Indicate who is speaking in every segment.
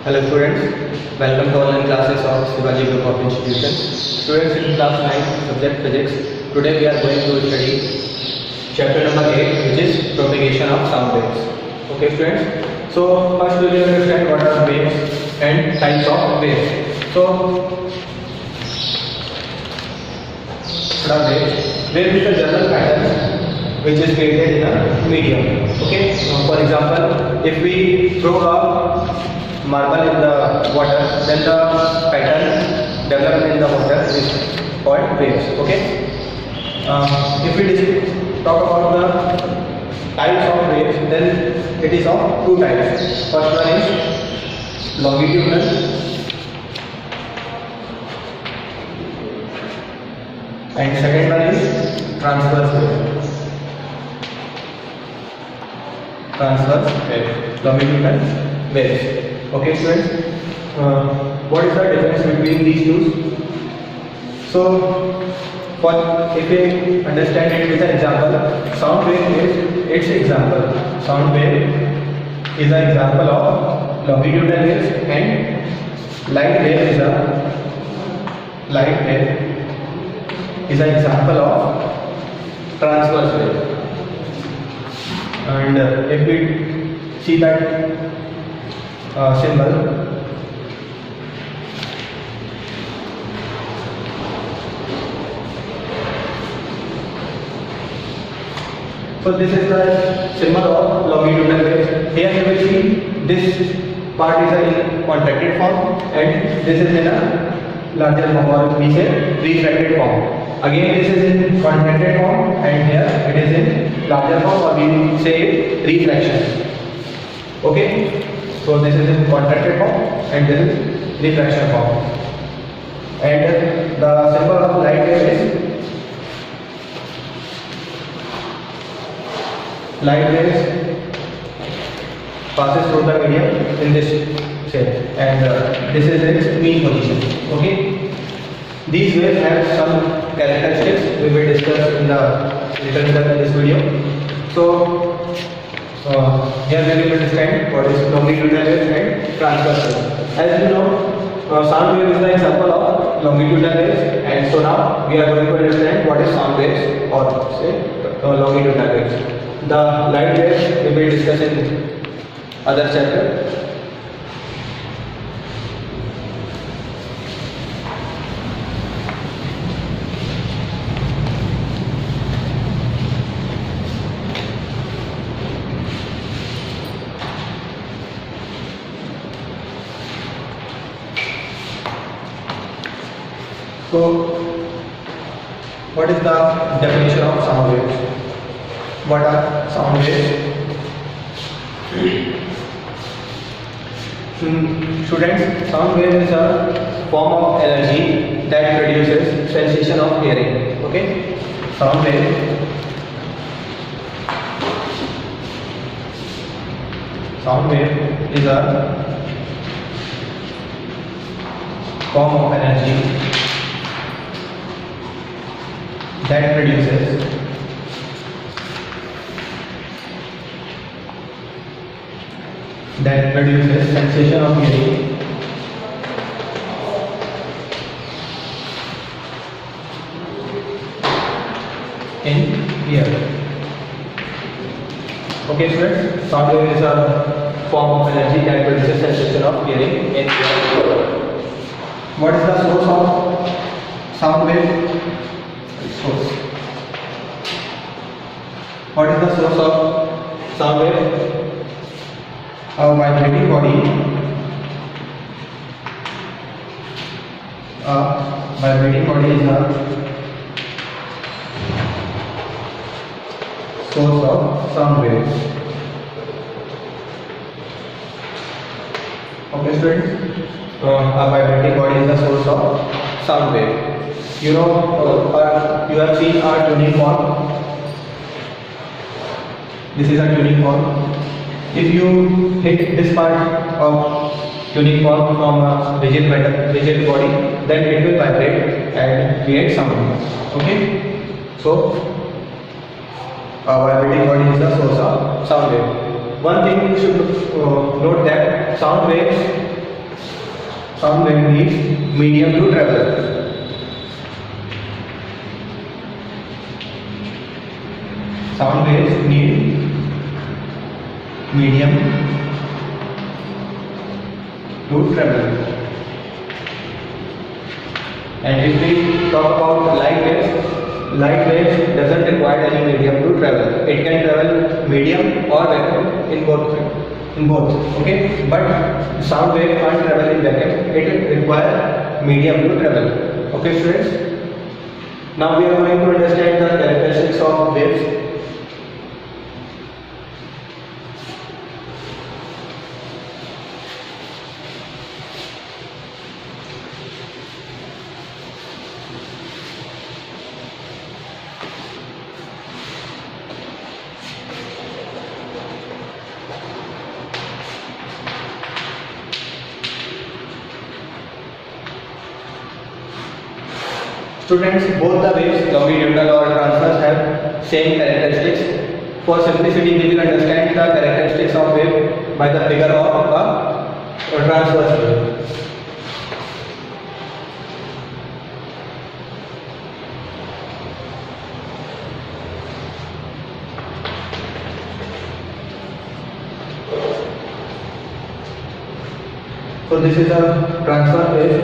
Speaker 1: Hello students, welcome to online classes of Shivaji Group of Institutions. Students in class 9 subject physics, today we are going to study chapter number 8 which is propagation of sound waves. Okay students, so first we will understand what are waves and types of waves. So what are waves? Wave is a general pattern which is created in a medium. Okay, for example, if we throw a marble in the water, then the pattern developed in the water is called waves. Okay. If we talk about the types of waves, then it is of two types. First one is longitudinal and second one is transverse wave. Transverse wave, longitudinal waves. Okay students, what is the difference between these two? So if we understand it with an example, sound wave is its example. Sound wave is an example of longitudinal waves and light wave is an example of transverse wave. And if we see that symbol, so this is the symbol of longitudinal waves. Here you will see this part is in contracted form and this is in a larger form, or we say refracted form. Again this is in contracted form and here it is in larger form, or we say refraction. Okay. So this is in contracted form and this is refraction form. And the symbol of light wave is light waves passes through the medium in this shape, and this is its mean position. Okay. These waves have some characteristics we will discuss in the later in this video. So here we will understand what is longitudinal wave and transverse wave. As you know, sound wave is the example of longitudinal waves, and so now we are going to understand what is sound waves, or say longitudinal waves. The light waves we will discuss in other chapter. So, what is the definition of sound waves? What are sound waves? Students, sound wave is a form of energy that produces sensation of hearing. Okay, sound wave. Sound wave is a form of energy that produces sensation of hearing in ear. Okay students, sound wave is a form of energy that produces sensation of hearing in ear. What is the source of sound wave? Source. What is the source of sound wave? A vibrating body. A vibrating body is a source of sound waves. Okay students, a vibrating body is the source of sound wave. You know, you have seen our tuning fork. This is a tuning fork. If you hit this part of tuning fork from a rigid body, then it will vibrate and create sound. Okay. So, a vibrating body is the source of sound wave. One thing you should note that sound waves sound wave needs medium to travel. Sound waves need medium to travel. And if we talk about light waves doesn't require any medium to travel. It can travel medium or vacuum in both. Okay, but sound wave can't travel in vacuum. It requires medium to travel. Okay, students. Now we are going to understand the characteristics of waves. Students, both the waves, longitudinal or transverse, have same characteristics. For simplicity, we will understand the characteristics of wave by the figure of a transverse wave. So this is a transverse wave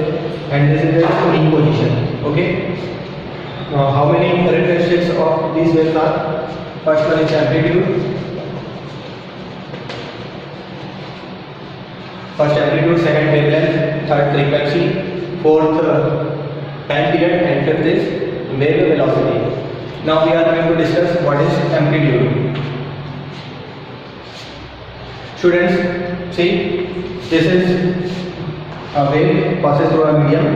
Speaker 1: and this is its mean position. Okay. Now how many characteristics of these waves are? First one is amplitude. First amplitude, second wavelength, third frequency, fourth time period, and fifth is wave velocity. Now we are going to discuss what is amplitude. Students, see, this is a wave passes through a medium.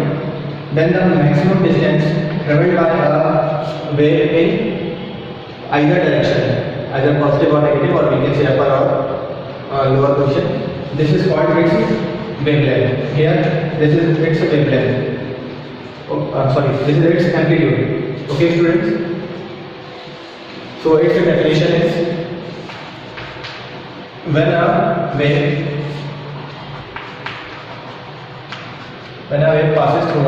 Speaker 1: Then the maximum distance traveled by a wave in either direction, either positive or negative, or we can say upper or lower position. This is called its wavelength. Here, this is its wavelength. This is its amplitude. Okay, students. So its definition is when a wave passes through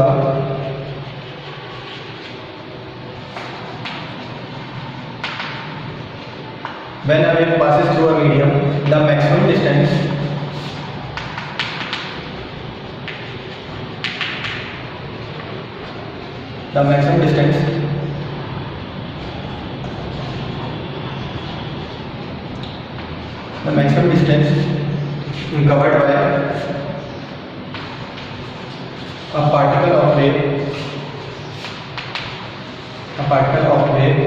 Speaker 1: a medium, the maximum distance covered by a particle of wave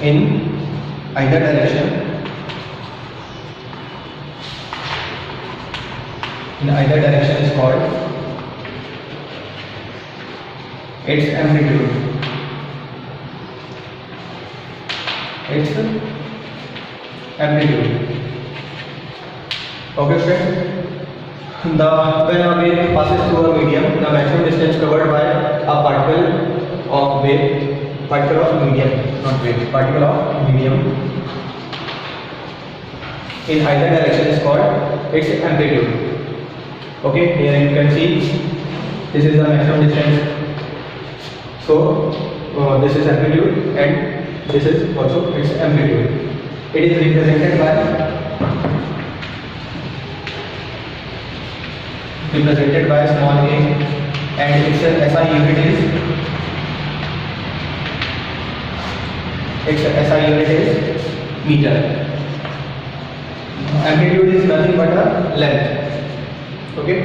Speaker 1: in either direction is called its amplitude. Okay, friends. When a wave passes through a medium, the maximum distance covered by a particle of medium in either direction is called its amplitude. Okay, here you can see this is the maximum distance. So this is amplitude and this is also its amplitude. It is represented by small a, and its SI unit is meter. Amplitude is nothing but a length. Okay.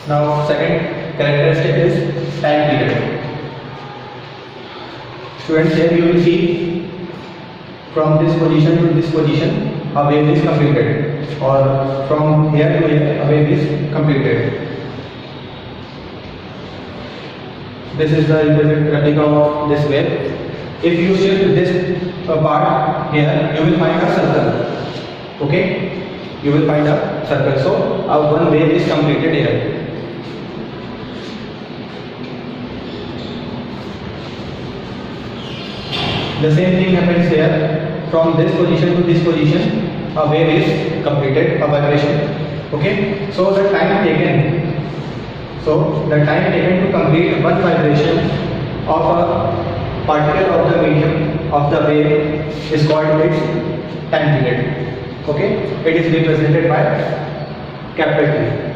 Speaker 1: Now second characteristic is time period. Students, here you will see from this position to this position a wave is completed, or from here to here a wave is completed. This is the replica of this wave. If you shift this part here, you will find a circle. Okay, you will find a circle. So one wave is completed here. The same thing happens here. From this position to this position, a wave is completed, a vibration. Okay, so the time taken to complete one vibration of a particle of the medium of the wave is called its time period. Okay, it is represented by capital T.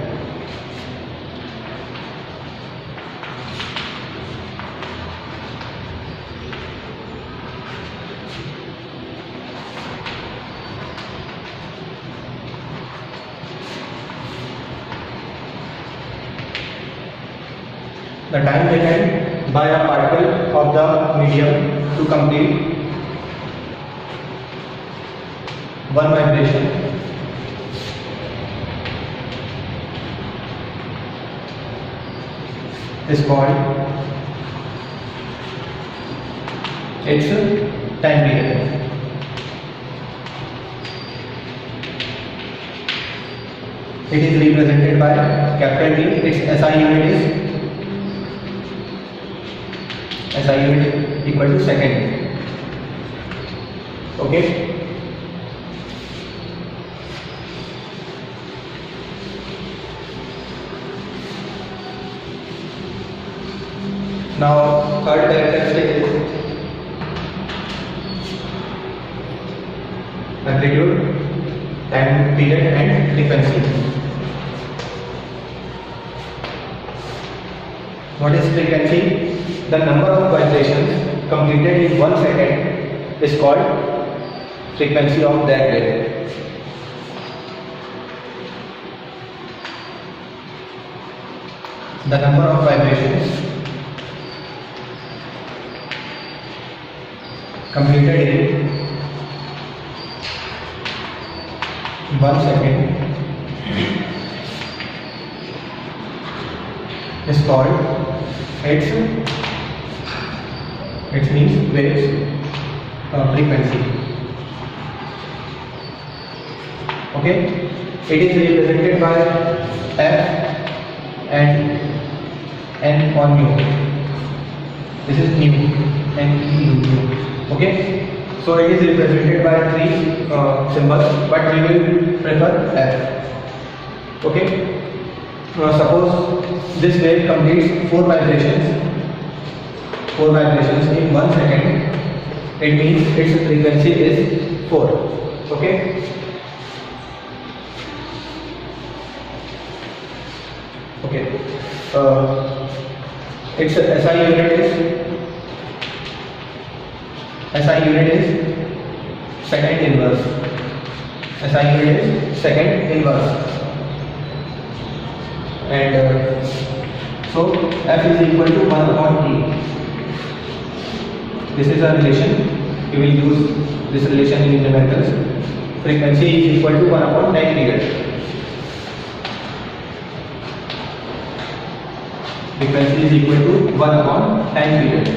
Speaker 1: The time taken by a particle of the medium to complete one vibration is called its time period. It is represented by capital T. Its SI unit is SI unit equal to second. Okay. Now third characteristic is amplitude, time period and frequency. What is frequency? The number of vibrations completed in 1 second is called frequency of that wave. The number of vibrations completed in 1 second is called its means waves frequency. Okay, it is represented by F and N on mu. This is nu and nu. Okay, so it is represented by three symbols, but we will prefer F. Okay, suppose this wave completes 4 vibrations in 1 second. It means its frequency is 4. Okay. Okay. Its SI unit is second inverse. SI unit is second inverse. And so F is equal to 1 upon T. This is a relation. You will use this relation in numericals. Frequency is equal to 1 upon time period. Frequency is equal to 1 upon time period.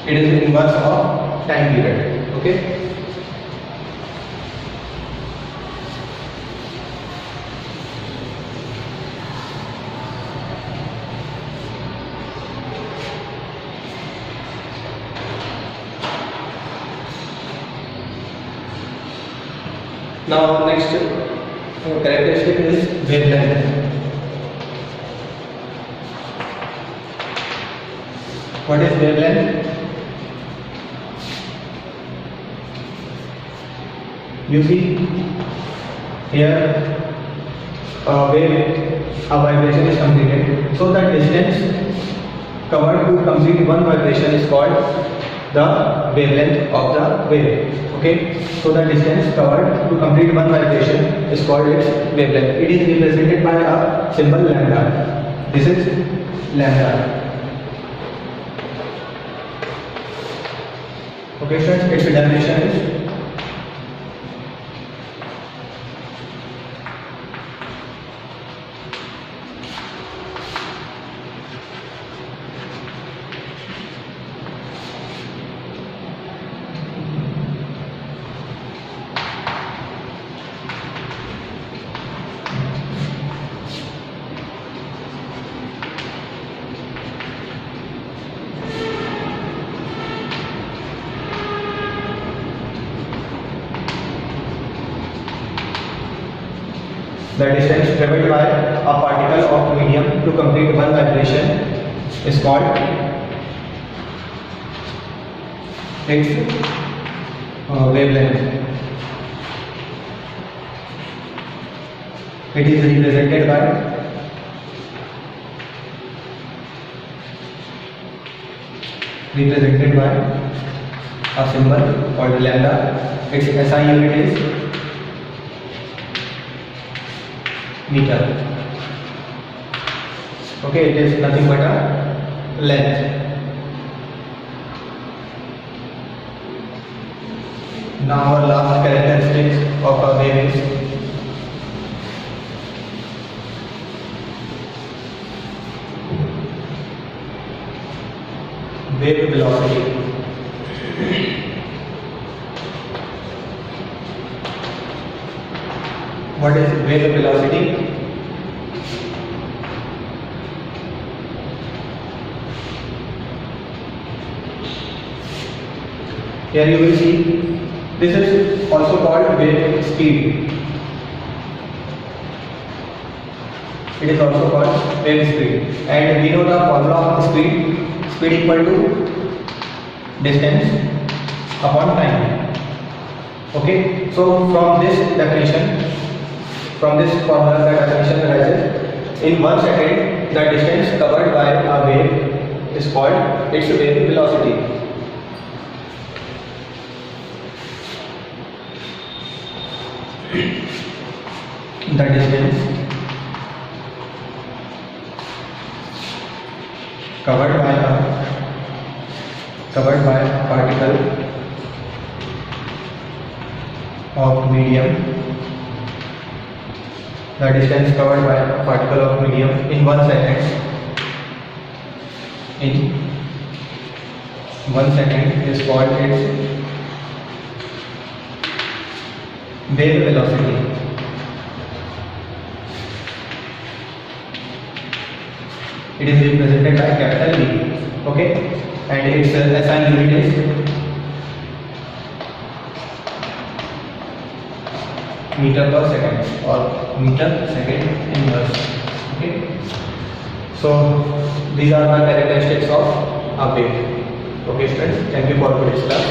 Speaker 1: It is the inverse of time period. Okay. Now next characteristic is wavelength. What is wavelength? You see here a vibration is completed. So the distance covered to complete one vibration is called the wavelength of the wave. Okay, so the distance covered to complete one vibration is called its wavelength. It is represented by a symbol lambda. This is lambda. Okay, friends, its definition is The distance traveled by a particle of medium to complete one vibration is called its wavelength. It is represented by a symbol called lambda. Its SI unit is meter. Okay, it is nothing but a length. Now our last characteristics of a wave is wave velocity. What is wave velocity? Here you will see this is also called wave speed. It is also called wave speed, and we know the formula of speed. Speed equal to distance upon time. Okay, so from this definition, from this formula, the definition arises: in 1 second, the distance covered by a wave is called its wave velocity. The distance covered by a particle of medium, the distance covered by a particle of medium in 1 second, is called its wave velocity. It is represented by capital V. Okay, and its SI unit is meter per second or meter second inverse. Okay, so these are the characteristics of a wave. Okay, students, thank you for today's class.